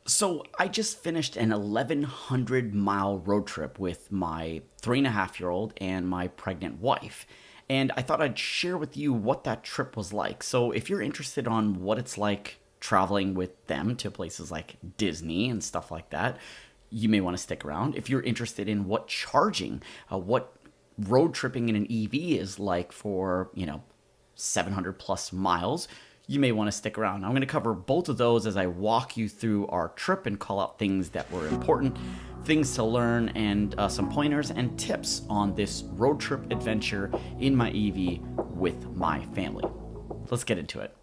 So I just finished an 1,100-mile road trip with my 3.5-year-old and my pregnant wife. And I thought I'd share with you what that trip was like. So if you're interested on what it's like traveling with them to places like Disney and stuff like that, you may want to stick around. If you're interested in what charging, what road tripping in an EV is like for, 700 plus miles, you may want to stick around. I'm going to cover both of those as I walk you through our trip and call out things that were important, things to learn, and some pointers and tips on this road trip adventure in my EV with my family. Let's get into it.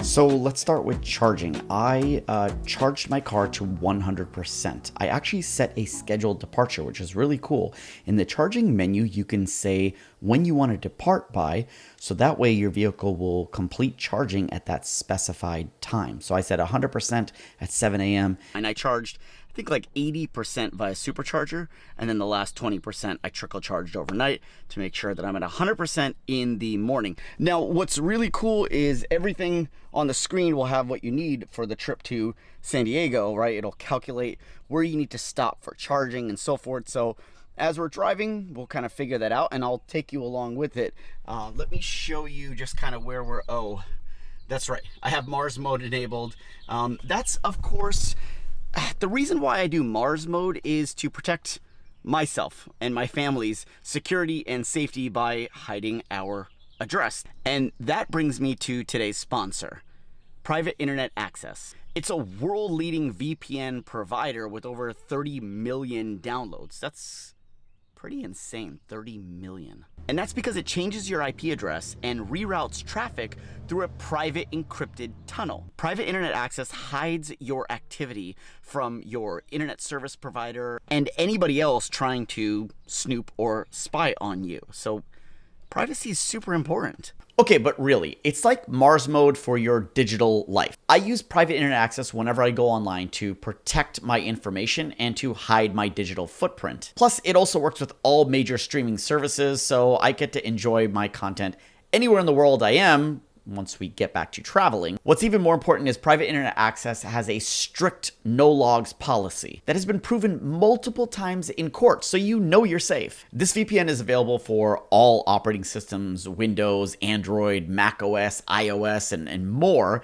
So let's start with charging. I charged my car to 100%. I actually set a scheduled departure, which is really cool. In the charging menu, you can say when you want to depart by, so that way your vehicle will complete charging at that specified time. So I set 100% at 7 a.m. and I charged I think like 80% via supercharger, and then the last 20% I trickle charged overnight to make sure that I'm at 100% in the morning. Now, what's really cool is everything on the screen will have what you need for the trip to San Diego, right? It'll calculate where you need to stop for charging and so forth. So as we're driving, we'll kind of figure that out, and I'll take you along with it. Let me show you just kind of where we're, that's right. I have Mars mode enabled. That's, of course, the reason why I do Mars mode is to protect myself and my family's security and safety by hiding our address. And that brings me to today's sponsor, Private Internet Access. It's a world-leading VPN provider with over 30 million downloads. That's pretty insane, 30 million. And that's because it changes your IP address and reroutes traffic through a private encrypted tunnel. Private internet access hides your activity from your internet service provider and anybody else trying to snoop or spy on you. So privacy is super important. Okay, but really, it's like Mars mode for your digital life. I use private internet access whenever I go online to protect my information and to hide my digital footprint. Plus, it also works with all major streaming services, so I get to enjoy my content anywhere in the world I am once we get back to traveling. What's even more important is private internet access has a strict no logs policy that has been proven multiple times in court, so you know you're safe. This VPN is available for all operating systems, Windows, Android, Mac OS, iOS, and more.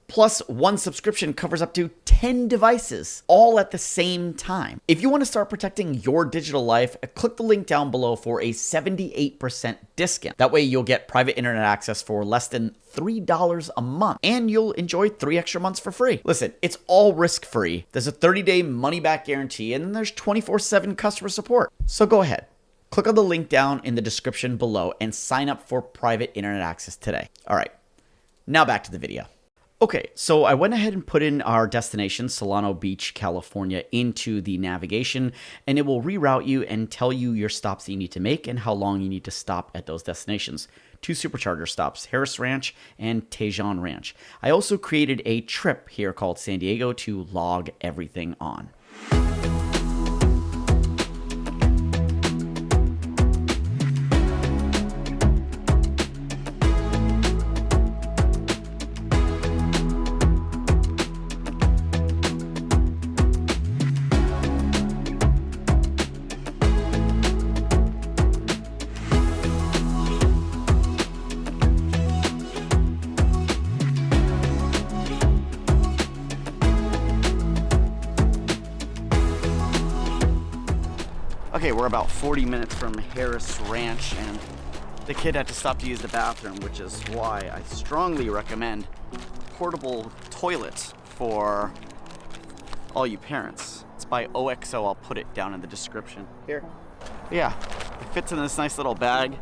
Plus, one subscription covers up to 10 devices, all at the same time. If you want to start protecting your digital life, click the link down below for a 78% discount. That way you'll get private internet access for less than $3 a month, and you'll enjoy 3 extra months for free. Listen, it's all risk-free. There's a 30-day money-back guarantee, and then there's 24/7 customer support. So go ahead. Click on the link down in the description below and sign up for private internet access today. All right, now back to the video. Okay, so I went ahead and put in our destination, Solano Beach, California, into the navigation, and it will reroute you and tell you your stops that you need to make and how long you need to stop at those destinations. 2 supercharger stops, Harris Ranch and Tejon Ranch. I also created a trip here called San Diego to log everything on. Okay, we're about 40 minutes from Harris Ranch, and the kid had to stop to use the bathroom, which is why I strongly recommend portable toilets for all you parents. It's by OXO. I'll put it down in the description. Here. Yeah, it fits in this nice little bag,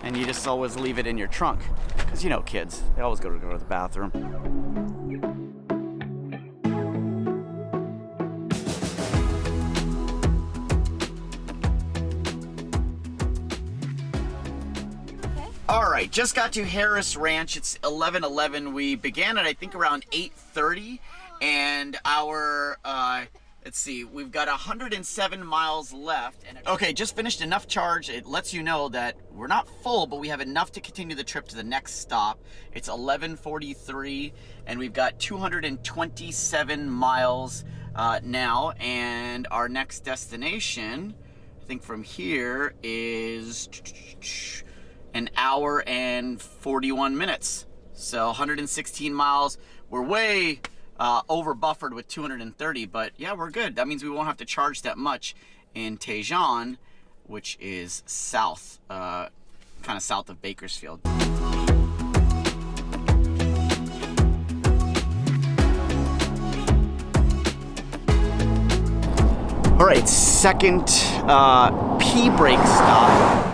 and you just always leave it in your trunk. Because you know kids, they always go to the bathroom. All right, just got to Harris Ranch. It's 11:11. We began at, I think, around 8:30, and our, let's see, we've got 107 miles left. And okay, just finished enough charge. It lets you know that we're not full, but we have enough to continue the trip to the next stop. It's 11:43, and we've got 227 miles now, and our next destination, I think from here, is an hour and 41 minutes. So 116 miles. We're way over buffered with 230, but yeah, we're good. That means we won't have to charge that much in Tejon, which is south, kind of south of Bakersfield. All right, second pee break stop.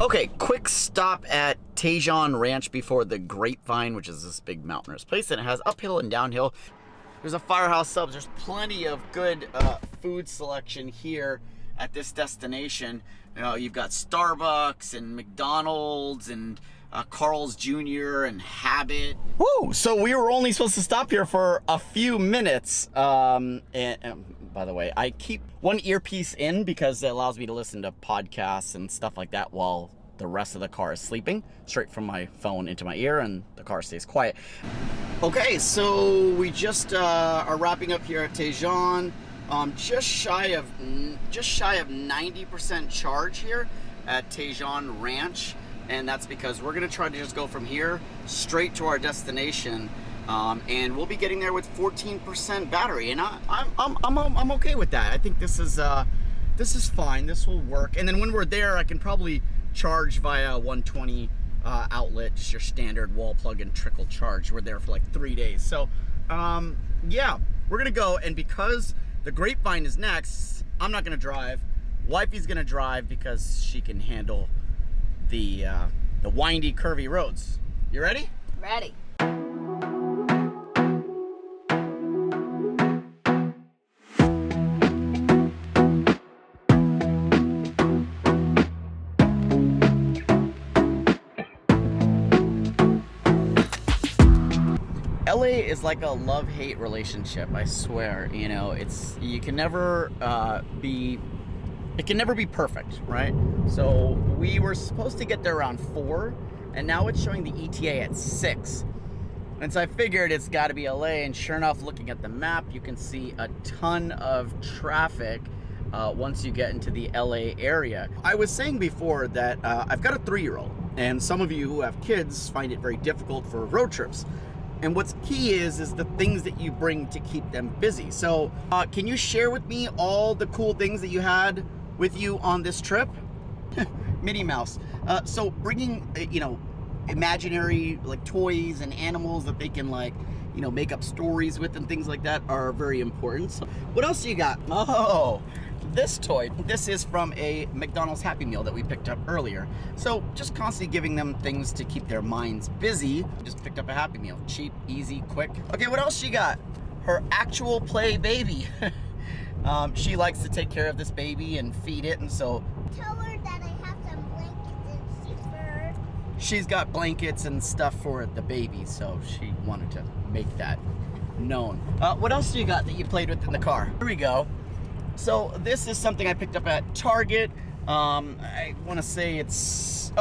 Okay, quick stop at Tejon Ranch before the Grapevine, which is this big mountainous place, and it has uphill and downhill. There's a Firehouse Subs. There's plenty of good food selection here at this destination. You know, you've got Starbucks and McDonald's and Carl's Jr. and Habit. Woo! So we were only supposed to stop here for a few minutes. And by the way, I keep one earpiece in because it allows me to listen to podcasts and stuff like that while the rest of the car is sleeping, straight from my phone into my ear, and the car stays quiet. Okay, so we just are wrapping up here at Tejon. Just shy of 90% charge here at Tejon Ranch, and that's because we're gonna try to just go from here straight to our destination. And we'll be getting there with 14% battery, and I'm okay with that. I think this is fine. This will work. And then when we're there, I can probably charge via 120 outlet, just your standard wall plug and Trickle charge. We're there for like 3 days. So yeah, we're gonna go. And because the Grapevine is next, I'm not gonna drive. Wifey's gonna drive because she can handle the windy, curvy roads. You ready? Ready. LA is like a love-hate relationship, I swear. You know, it can never be perfect, right? So we were supposed to get there around 4, and now it's showing the ETA at 6. And so I figured it's got to be LA, and sure enough, looking at the map, you can see a ton of traffic once you get into the LA area. I was saying before that I've got a 3-year-old, and some of you who have kids find it very difficult for road trips. And what's key is the things that you bring to keep them busy. So can you share with me all the cool things that you had with you on this trip? Minnie Mouse. So bringing, imaginary like toys and animals that they can make up stories with and things like that are very important. So what else do you got? Oh, this toy. This is from a McDonald's Happy Meal that we picked up earlier. So just constantly giving them things to keep their minds busy. Just picked up a Happy Meal. Cheap, easy, quick. Okay, what else she got? Her actual play baby. She likes to take care of this baby and feed it, and so Tell her that I have some blankets and stuff for her. She's got blankets and stuff for the baby, so she wanted to make that known. What else do you got that you played with in the car? Here we go. So this is something I picked up at Target. I want to say it's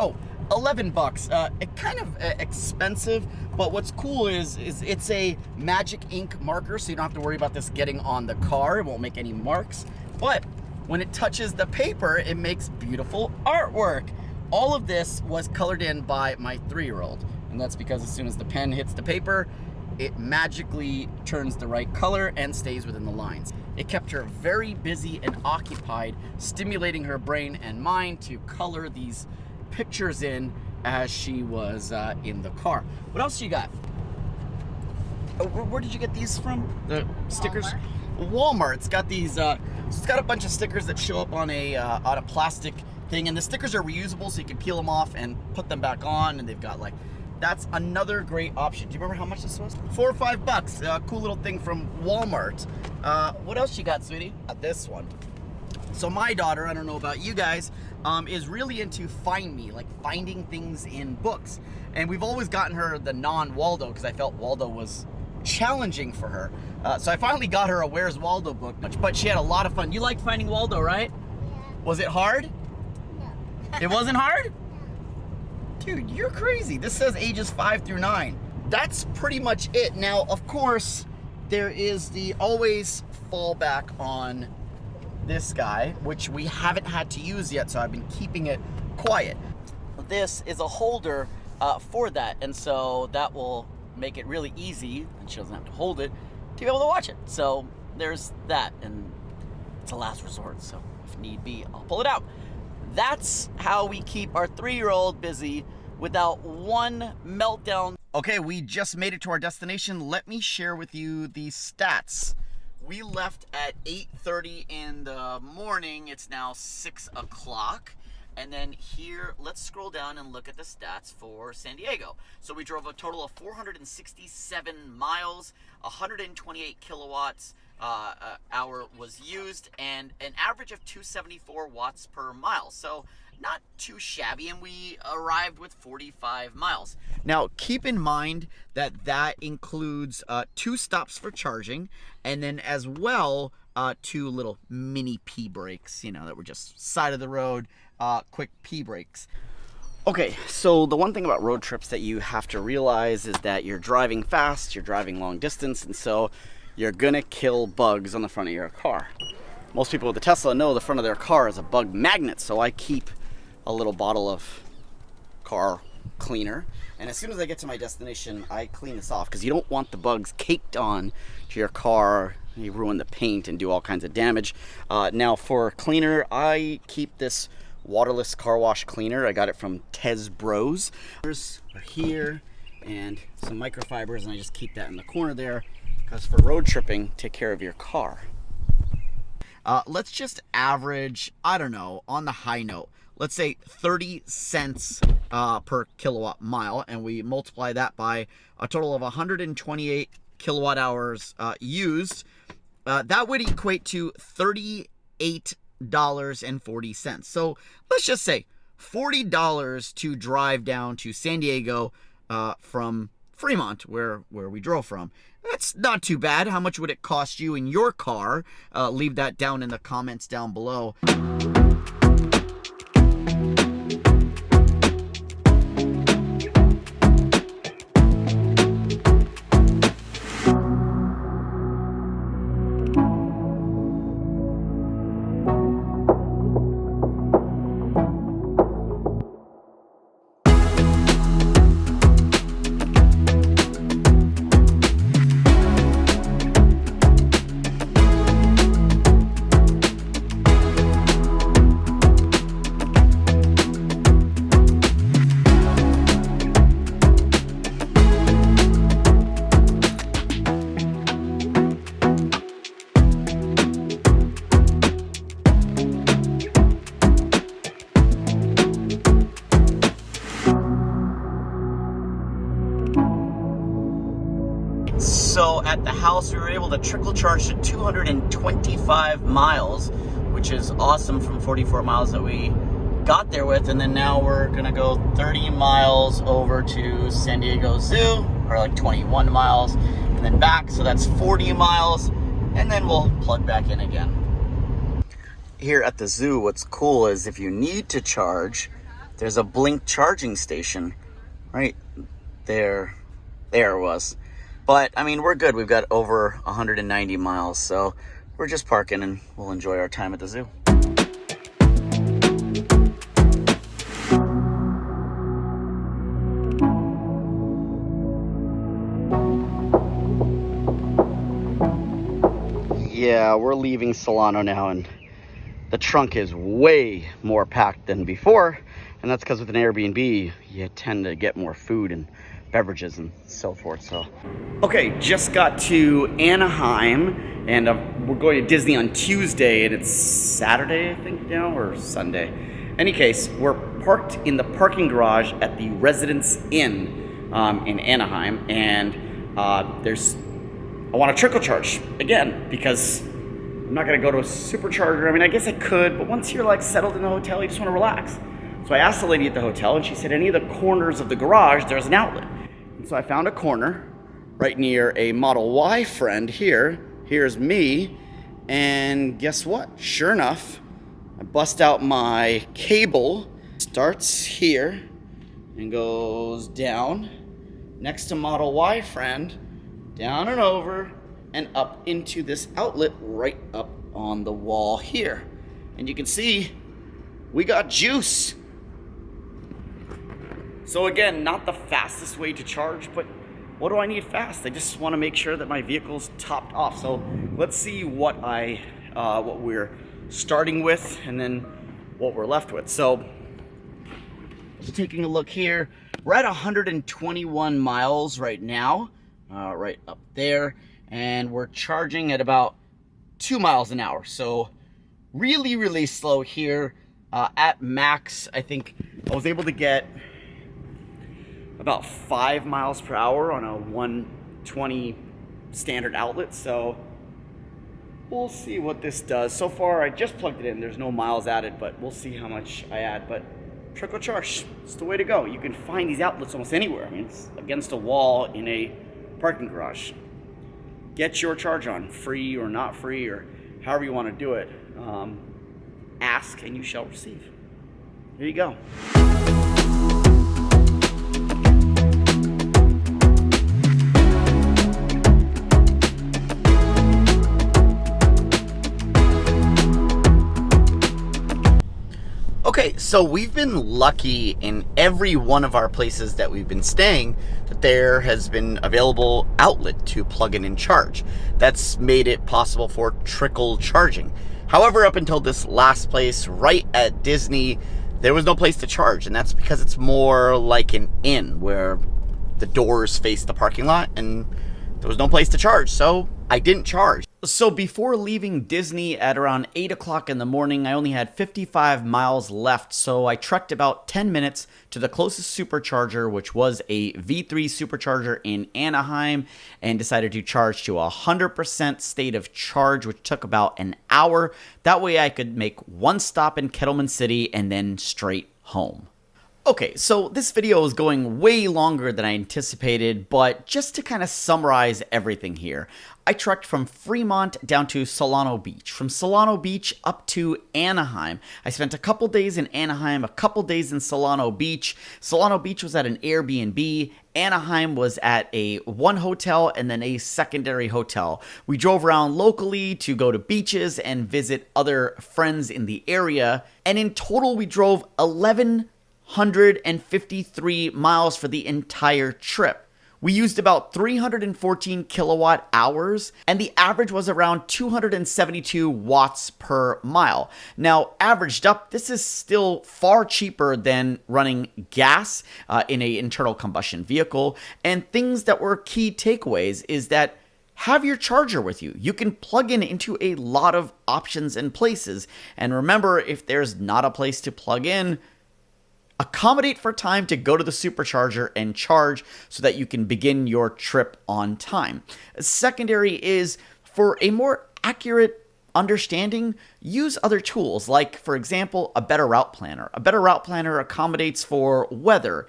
11 bucks. It kind of expensive, but what's cool is it's a magic ink marker, so you don't have to worry about this getting on the car. It won't make any marks, but when it touches the paper, it makes beautiful artwork. All of this was colored in by my 3-year-old, and that's because as soon as the pen hits the paper, it magically turns the right color and stays within the lines. It kept her very busy and occupied, stimulating her brain and mind to color these pictures in as she was in the car. What else you got? Where did you get these from? The stickers? Walmart. It's got these. It's got a bunch of stickers that show up on a plastic thing, and the stickers are reusable, so you can peel them off and put them back on. And they've got that's another great option. Do you remember how much this was? $4 or $5. Cool little thing from Walmart. What else you got, sweetie? This one. So my daughter, I don't know about you guys, is really into Find Me, like finding things in books. And we've always gotten her the non-Waldo because I felt Waldo was challenging for her. So I finally got her a Where's Waldo book, but she had a lot of fun. You liked finding Waldo, right? Yeah. Was it hard? No. It wasn't hard? Dude, you're crazy. This says ages 5 through 9. That's pretty much it. Now, of course, there is the always fallback on this guy, which we haven't had to use yet, so I've been keeping it quiet. This is a holder for that, and so that will make it really easy, and she doesn't have to hold it, to be able to watch it. So there's that, and it's a last resort, so if need be, I'll pull it out. That's how we keep our 3-year-old busy without one meltdown. Okay, we just made it to our destination. Let me share with you the stats. We left at 8:30 in the morning. It's now 6 o'clock. And then here, let's scroll down and look at the stats for San Diego. So we drove a total of 467 miles, 128 kilowatts hour was used, and an average of 274 watts per mile. So not too shabby, and we arrived with 45 miles. Now, keep in mind that that includes 2 stops for charging, and then as well, 2 little mini pee breaks, you know, that were just side of the road, quick pee breaks. Okay, so the one thing about road trips that you have to realize is that you're driving fast, you're driving long distance, and so you're gonna kill bugs on the front of your car. Most people with a Tesla know the front of their car is a bug magnet, so I keep a little bottle of car cleaner, and as soon as I get to my destination, I clean this off because you don't want the bugs caked on to your car. You ruin the paint and do all kinds of damage. Now for cleaner, I keep this waterless car wash cleaner. I got it from Tez Bros. Here's here, and some microfibers, and I just keep that in the corner there because for road tripping, take care of your car. Let's just average, I don't know, on the high note, let's say 30 cents per kilowatt mile, and we multiply that by a total of 128 kilowatt hours used. That would equate to $38.40. So let's just say $40 to drive down to San Diego from Fremont, where we drove from. That's not too bad. How much would it cost you in your car? Leave that down in the comments down below. So at the house, we were able to trickle charge to 225 miles, which is awesome from 44 miles that we got there with. And then now we're gonna go 30 miles over to San Diego Zoo, or like 21 miles, and then back. So that's 40 miles, and then we'll plug back in again. Here at the zoo, what's cool is if you need to charge, there's a blink charging station right there. There it was. But, I mean, we're good. We've got over 190 miles, so we're just parking and we'll enjoy our time at the zoo. Yeah, we're leaving Solano now, and the trunk is way more packed than before, and that's because with an Airbnb, you tend to get more food and beverages and so forth. So okay, just got to Anaheim, and we're going to Disney on Tuesday, and it's Saturday I think now, or Sunday. Any case, we're parked in the parking garage at the Residence Inn in Anaheim, and I want to trickle charge again because I'm not gonna go to a supercharger. I mean, I guess I could, but once you're like settled in the hotel, you just wanna relax. So I asked the lady at the hotel, and she said any of the corners of the garage, there's an outlet. And so I found a corner right near a Model Y friend here. Here's me, and guess what? Sure enough, I bust out my cable, starts here, and goes down, next to Model Y friend, down and over, and up into this outlet right up on the wall here. And you can see, we got juice. So again, not the fastest way to charge, but what do I need fast? I just want to make sure that my vehicle's topped off. So let's see what we're starting with and then what we're left with. So just taking a look here, we're at 121 miles right now, right up there, and we're charging at about 2 miles an hour. So really, really slow here. At max, I think I was able to get about 5 miles per hour on a 120 standard outlet. So we'll see what this does. So far, I just plugged it in. There's no miles added, but we'll see how much I add. But Trickle charge, it's the way to go. You can find these outlets almost anywhere. I mean, it's against a wall in a parking garage. Get your charge on, free or not free, or however you want to do it. Ask and you shall receive. Here you go. Okay, so we've been lucky in every one of our places that we've been staying that there has been available outlet to plug in and charge. That's made it possible for Trickle charging. However, up until this last place right at Disney, there was no place to charge, and that's because it's more like an inn where the doors face the parking lot and there was no place to charge, so I didn't charge. So before leaving Disney at around 8 o'clock in the morning, I only had 55 miles left, so I trekked about 10 minutes to the closest supercharger, which was a V3 supercharger in Anaheim, and decided to charge to 100% state of charge, which took about an hour. That way I could make one stop in Kettleman City and then straight home. Okay, so this video is going way longer than I anticipated, but just to kind of summarize everything here, I trekked from Fremont down to Solano Beach, from Solano Beach up to Anaheim. I spent a couple days in Anaheim, a couple days in Solano Beach. Solano Beach was at an Airbnb. Anaheim was at a one hotel and then a secondary hotel. We drove around locally to go to beaches and visit other friends in the area, and in total we drove 1,153 miles for the entire trip. We used about 314 kilowatt hours, and the average was around 272 watts per mile. Now, averaged up, this is still far cheaper than running gas in an internal combustion vehicle. And things that were key takeaways is that have your charger with you. You can plug in into a lot of options and places. And remember, if there's not a place to plug in, accommodate for time to go to the supercharger and charge so that you can begin your trip on time. Secondary is, for a more accurate understanding, use other tools like, for example, a better route planner. A better route planner accommodates for weather,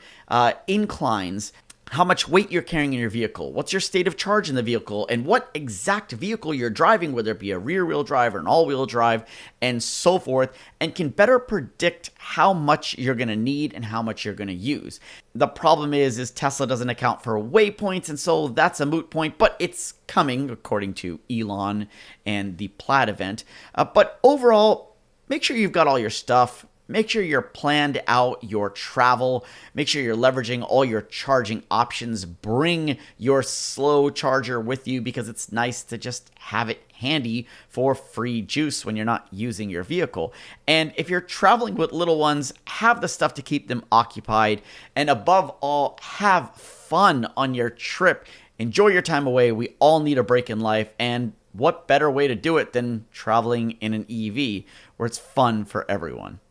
inclines, how much weight you're carrying in your vehicle, what's your state of charge in the vehicle, and what exact vehicle you're driving, whether it be a rear-wheel drive or an all-wheel drive, and so forth, and can better predict how much you're going to need and how much you're going to use. The problem is Tesla doesn't account for waypoints, and so that's a moot point, but it's coming, according to Elon and the Plaid event. But overall, make sure you've got all your stuff. Make sure you're planned out your travel. Make sure you're leveraging all your charging options. Bring your slow charger with you because it's nice to just have it handy for free juice when you're not using your vehicle. And if you're traveling with little ones, have the stuff to keep them occupied. And above all, have fun on your trip. Enjoy your time away. We all need a break in life. And what better way to do it than traveling in an EV where it's fun for everyone?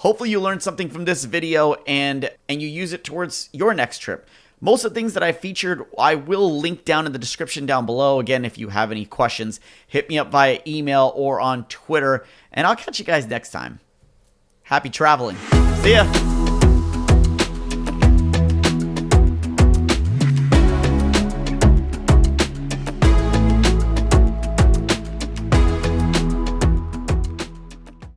Hopefully you learned something from this video and you use it towards your next trip. Most of the things that I featured, I will link down in the description down below. Again, if you have any questions, hit me up via email or on Twitter, and I'll catch you guys next time. Happy traveling. See ya.